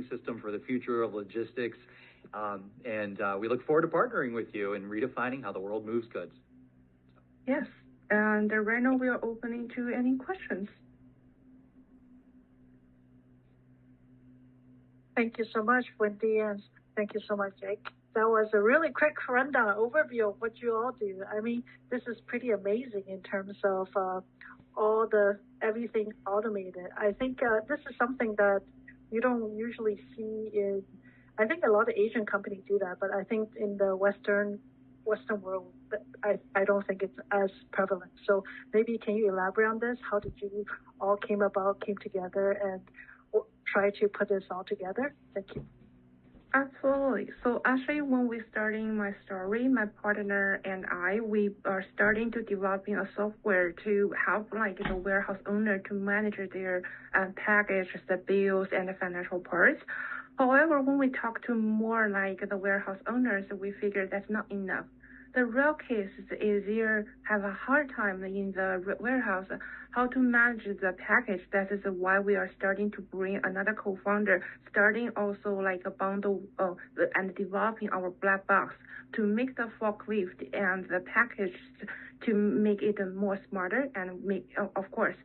system for the future of logistics. And we look forward to partnering with you and redefining how the world moves goods. Yes, and right now we are opening to any questions. Thank you so much, Wendy, and thank you so much, Jake. That was a really quick rundown overview of what you all do. I mean, this is pretty amazing in terms of everything automated. I think this is something that you don't usually see in. I think a lot of Asian companies do that, but I think in the Western world, I don't think it's as prevalent. So maybe can you elaborate on this? How did you all came together and try to put this all together? Thank you. Absolutely. So actually, when we starting my story, my partner and we are starting to developing a software to help like the warehouse owner to manage their package, the bills, and the financial parts. However, when we talk to more like the warehouse owners, we figure that's not enough. The real case is you have a hard time in the warehouse how to manage the package. That is why we are starting to bring another co-founder, starting also like a bundle and developing our black box to make the forklift and the package to make it more smarter and make, of course,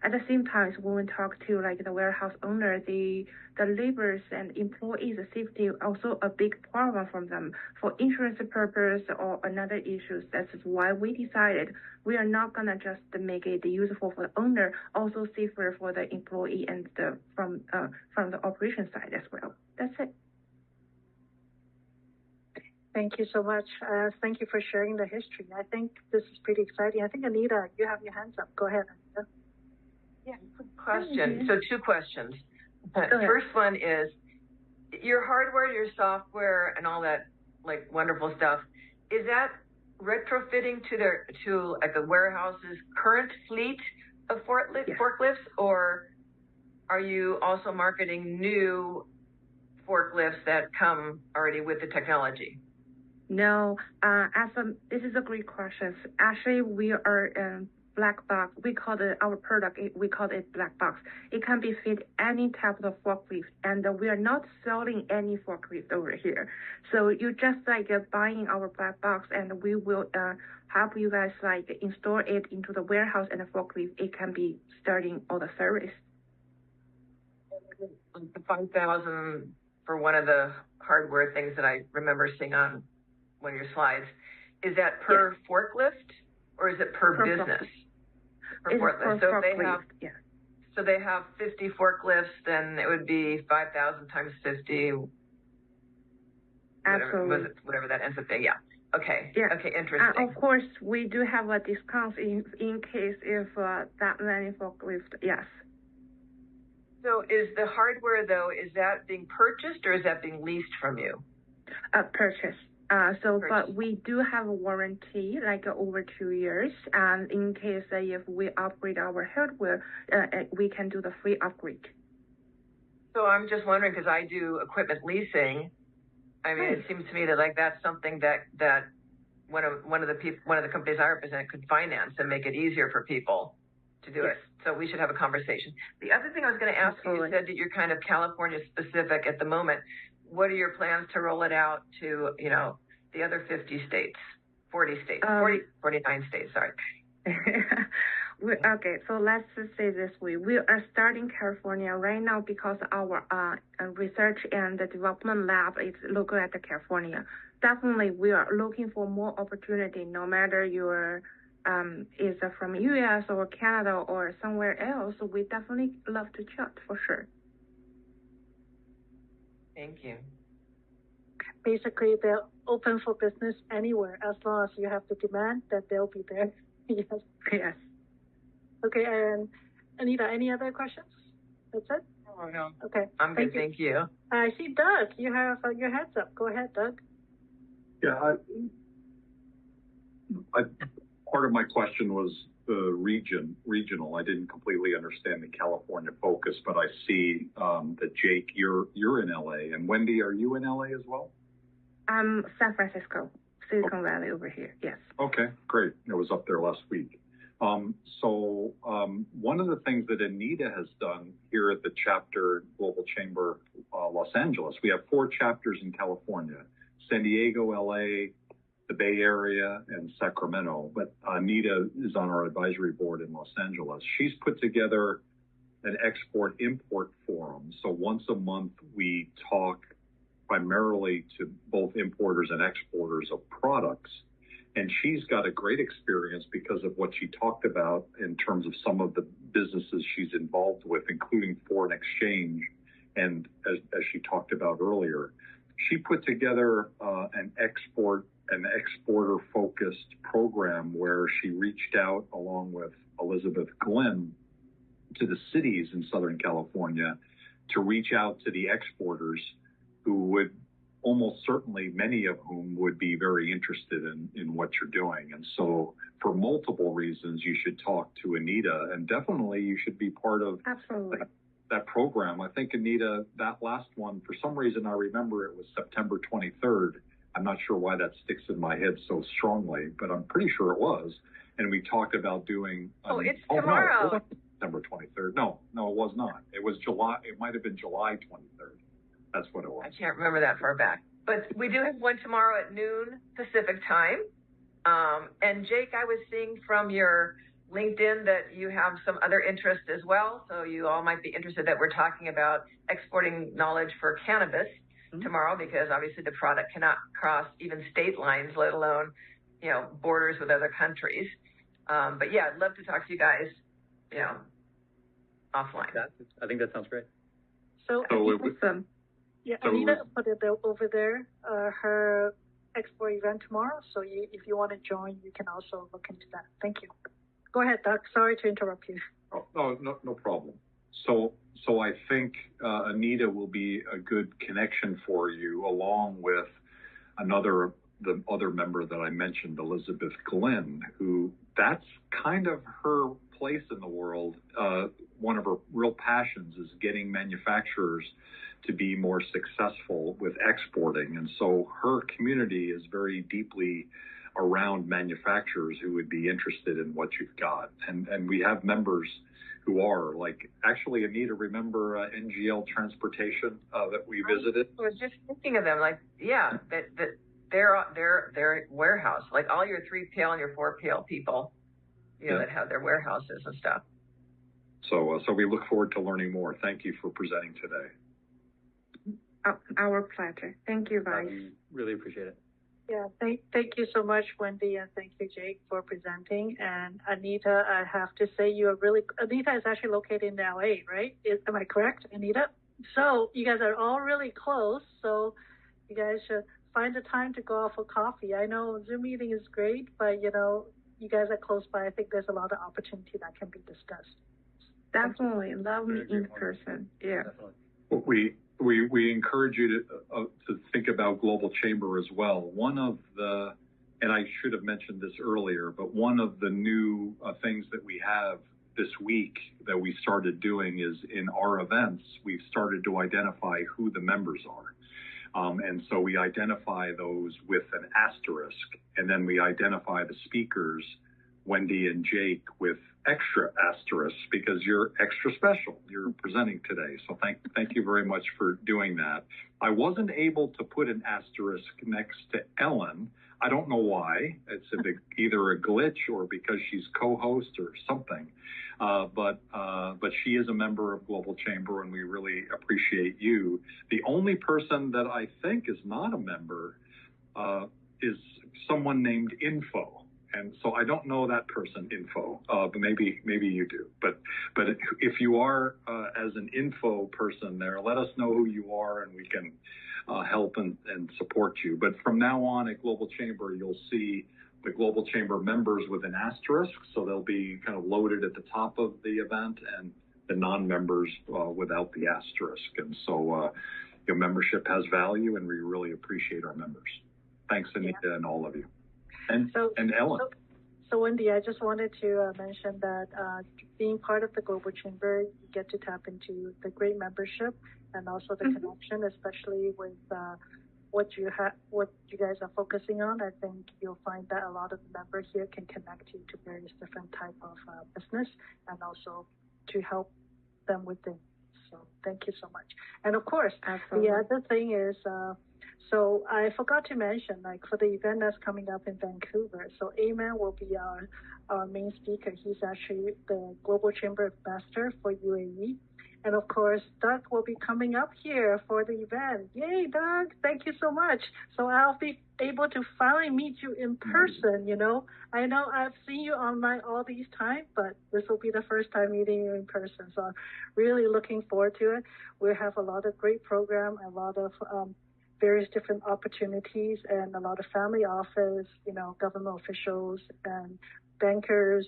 at the same time, when we talk to like the warehouse owner, the laborers and employees' safety also a big problem for them for insurance purpose or another issues. That's why we decided we are not gonna just make it useful for the owner, also safer for the employee and from the operation side as well. That's it. Thank you so much. Thank you for sharing the history. I think this is pretty exciting. I think Anita, you have your hands up. Go ahead, Anita. Yeah, good question. So 2 questions. First one is, your hardware, your software, and all that like wonderful stuff, is that retrofitting to like the warehouse's current fleet of forklifts, or are you also marketing new forklifts that come already with the technology? No, this is a great question. Actually, we are black box. We call it our product. We call it black box. It can be fit any type of forklift, and we are not selling any forklift over here. So you just like buying our black box, and we will help you guys like install it into the warehouse and the forklift. It can be starting all the service. The 5,000 for one of the hardware things that I remember seeing on one of your slides, is that per forklift or is it per business? Per forklift. So if they have 50 forklifts, then it would be 5,000 times 50. Absolutely. Whatever that ends up being. Yeah. Okay. Yeah. Okay. Interesting. Of course, we do have a discount in case if that many forklifts. Yes. So is the hardware though? Is that being purchased or is that being leased from you? Purchase. But we do have a warranty, like over 2 years. And in case if we upgrade our hardware, we can do the free upgrade. So I'm just wondering, because I do equipment leasing. I mean, It seems to me that like that's something that one of the companies I represent could finance and make it easier for people to do it. So we should have a conversation. The other thing I was going to ask you said that you're kind of California specific at the moment. What are your plans to roll it out to, the other 50 states, 40 states, 49 states, sorry. Okay, so let's just say this way. We are starting California right now because our research and the development lab is located at California. Definitely, we are looking for more opportunity, no matter you're is from US or Canada or somewhere else. We definitely love to chat for sure. Thank you. Basically, they're open for business anywhere. As long as you have the demand, that they'll be there. Yes. Yes. Okay, and Anita, any other questions? That's it? Oh, no. Okay. I'm good, thank you. I see Doug. You have your hands up. Go ahead, Doug. Yeah, part of my question was regional. I didn't completely understand the California focus, but I see that Jake, you're in LA, and Wendy, are you in LA as well? San Francisco, Silicon Valley over here. Yes. Okay, great. I was up there last week. One of the things that Anita has done here at the chapter Global Chamber Los Angeles, we have 4 chapters in California, San Diego, LA, the Bay Area, and Sacramento. But Anita is on our advisory board in Los Angeles. She's put together an export-import forum. So once a month, we talk primarily to both importers and exporters of products. And she's got a great experience because of what she talked about in terms of some of the businesses she's involved with, including foreign exchange. And as she talked about earlier, she put together an exporter-focused program where she reached out along with Elizabeth Glenn to the cities in Southern California to reach out to the exporters who would almost certainly many of whom would be very interested in what you're doing. And so for multiple reasons, you should talk to Anita, and definitely you should be part of that program. I think, Anita, that last one, for some reason, I remember it was September 23rd. I'm not sure why that sticks in my head so strongly, but I'm pretty sure it was. And we talked about doing... it's tomorrow. No, it wasn't September 23rd. No, it was not. It was July. It might have been July 23rd. That's what it was. I can't remember that far back. But we do have one tomorrow at noon Pacific time. And Jake, I was seeing from your LinkedIn that you have some other interests as well. So you all might be interested that we're talking about exporting knowledge for cannabis tomorrow, because obviously the product cannot cross even state lines, let alone, borders with other countries. But yeah, I'd love to talk to you guys, offline. I think that sounds great. So awesome. Yeah, Anita put it over there, her expo event tomorrow. So if you want to join, you can also look into that. Thank you. Go ahead, Doug. Sorry to interrupt you. Oh, no problem. So I think Anita will be a good connection for you, along with the other member that I mentioned, Elizabeth Glenn, who that's kind of her place in the world. One of her real passions is getting manufacturers to be more successful with exporting. And so her community is very deeply around manufacturers who would be interested in what you've got. And we have members who are, like, actually, Anita, remember NGL Transportation that we visited? I was just thinking of them, like, yeah, that their warehouse, like all your 3PL and your 4PL people, that have their warehouses and stuff. So we look forward to learning more. Thank you for presenting today. Our pleasure. Thank you, Vice. Really appreciate it. Yeah, thank you so much, Wendy, and thank you, Jake, for presenting. And Anita, I have to say Anita is actually located in LA, right? Am I correct, Anita? So you guys are all really close, so you guys should find the time to go out for coffee. I know Zoom meeting is great, but you guys are close by. I think there's a lot of opportunity that can be discussed. Definitely. Love me in person. Yeah. Definitely. We encourage you to think about Global Chamber as well. And I should have mentioned this earlier, but one of the new things that we have this week that we started doing is in our events, we've started to identify who the members are. And so we identify those with an asterisk, and then we identify the speakers, Wendy and Jake, with extra asterisks because you're extra special. You're presenting today. So thank you very much for doing that. I wasn't able to put an asterisk next to Ellen. I don't know why. It's either a glitch or because she's co-host or something. But she is a member of Global Chamber, and we really appreciate you. The only person that I think is not a member is someone named Info. And so I don't know that person, Info, but maybe you do. But if you are as an info person there, let us know who you are, and we can help and support you. But from now on at Global Chamber, you'll see the Global Chamber members with an asterisk, so they'll be kind of loaded at the top of the event, and the non-members without the asterisk. And so your membership has value, and we really appreciate our members. Thanks, Anita, and all of you. And Ellen. So Wendy, I just wanted to mention that being part of the Global Chamber, you get to tap into the great membership and also the connection, especially with what you guys are focusing on. I think you'll find that a lot of the members here can connect you to various different type of business and also to help them with things. So thank you so much. And of course, Absolutely. the other thing is, so I forgot to mention, like for the event that's coming up in Vancouver, so Ayman will be our main speaker. He's actually the Global Chamber Ambassador for UAE. And of course, Doug will be coming up here for the event. Yay, Doug! Thank you so much. So I'll be able to finally meet you in person, you know. I know I've seen you online all these times, but this will be the first time meeting you in person. So I'm really looking forward to it. We have a lot of great program, a lot of various different opportunities, and a lot of family office, you know, government officials and bankers,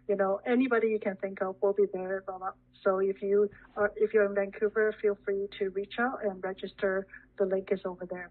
you know, anybody you can think of will be there. So if you're in Vancouver, feel free to reach out and register. The link is over there.